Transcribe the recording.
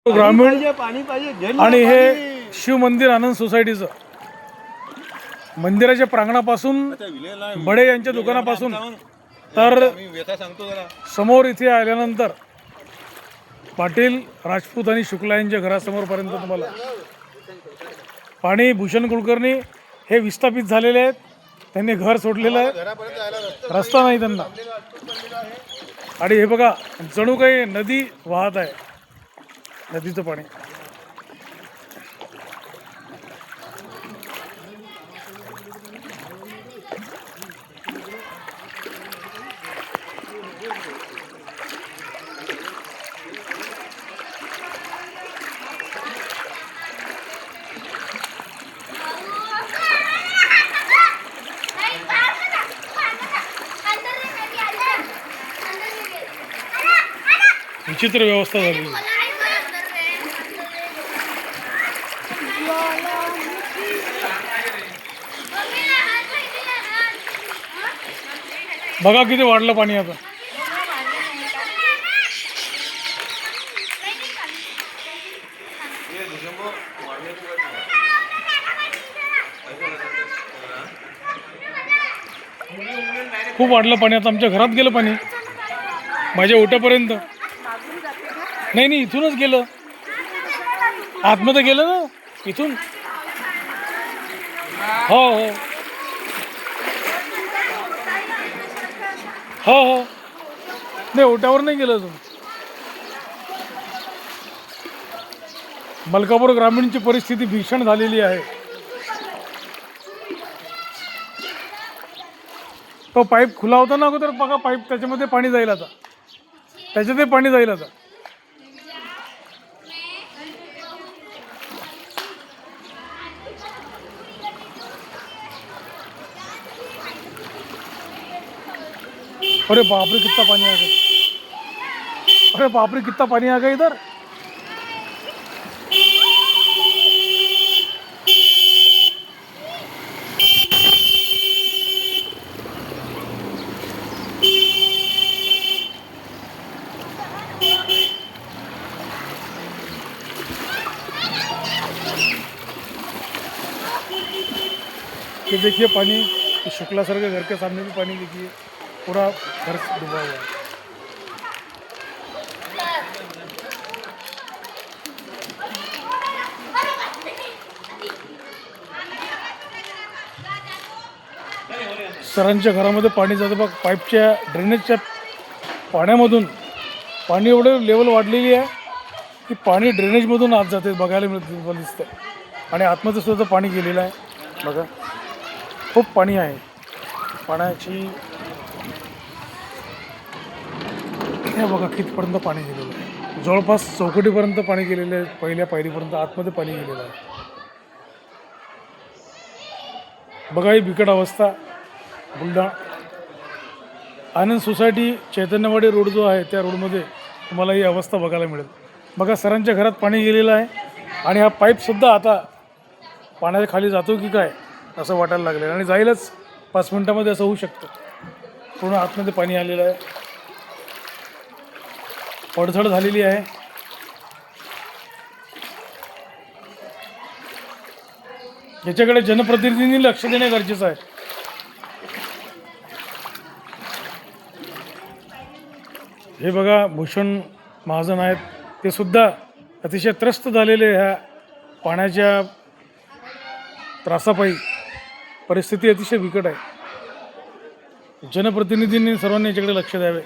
ग्रामीण पाणी पाहिजे आणि हे शिव मंदिर आनंद सोसायटीचं मंदिराच्या प्रांगणापासून बडे यांच्या दुकानापासून तर समोर इथे आल्यानंतर पाटील राजपूत आणि शुक्ला यांच्या घरासमोरपर्यंत तुम्हाला पाणी. भूषण कुलकर्णी हे विस्थापित झालेले आहेत, त्यांनी घर सोडलेलं आहे, रस्ता नाही त्यांना. आणि हे बघा जणू काही नदी वाहत आहे, नदीचं पाणी. विचित्र व्यवस्था झाली. बघा किती वाढलं पाणी आता. खूप वाढलं पाणी आता. आमच्या घरात गेलं पाणी, माझ्या ओट्यापर्यंत. नाही नाही, इथूनच गेलं, आतमध्ये गेलं ना इथून. हो हो हो हो, नाही ओट्यावर नाही गेलं अजून. मलकापूर ग्रामीणची परिस्थिती भीषण झालेली आहे. तो पाईप खुला होता ना अगोदर, बघा पाईप, त्याच्यामध्ये पाणी जाईल आता, त्याच्यात पाणी जाईल आता. अरे बापरे कितना पानी आ गया, अरे बापरे कितना पानी आ गया इधर. ये देखिए पानी, शुक्ला सर के घर के सामने भी पानी देखिए, पूरा घर डूबा हुआ है. सरांच्या घरामध्ये पाणी जातं बघ, पाईपच्या ड्रेनेजच्या पाण्यामधून पाणी एवढं लेवल वाढलेली आहे की पाणी ड्रेनेजमधून आत जाते, बघायला मिळतं दिसतं. आणि आतमध्ये सुद्धा पाणी गेलेलं आहे बघा, खूप पाणी आहे. पाण्याची हे बघा कितपर्यंत पाणी गेलेलं आहे, जवळपास चौकटीपर्यंत पाणी गेलेलं आहे, पहिल्या पायरीपर्यंत आतमध्ये पाणी गेलेलं आहे. बघा ही बिकट अवस्था. बुलढाणा आनंद सोसायटी चैतन्यवाडी रोड जो आहे त्या रोडमध्ये तुम्हाला ही अवस्था बघायला मिळेल. बघा सरांच्या घरात पाणी गेलेलं आहे आणि हा पाईपसुद्धा आता पाण्याच्या खाली जातो की काय असं वाटायला लागलेलं, आणि जाईलच 5 मिनटामध्ये असं होऊ शकतं. पूर्ण आतमध्ये पाणी आलेलं आहे, पडझड झालेली आहे. याच्याकडे जनप्रतिनिधींनी लक्ष देणे गरजेचं आहे. हे बघा भूषण महाजन आहेत, ते सुद्धा अतिशय त्रस्त झालेले ह्या पाण्याच्या त्रासापायी. परिस्थिती अतिशय बिकट आहे. जनप्रतिनिधींनी सर्वांनी याच्याकडे लक्ष द्यावे.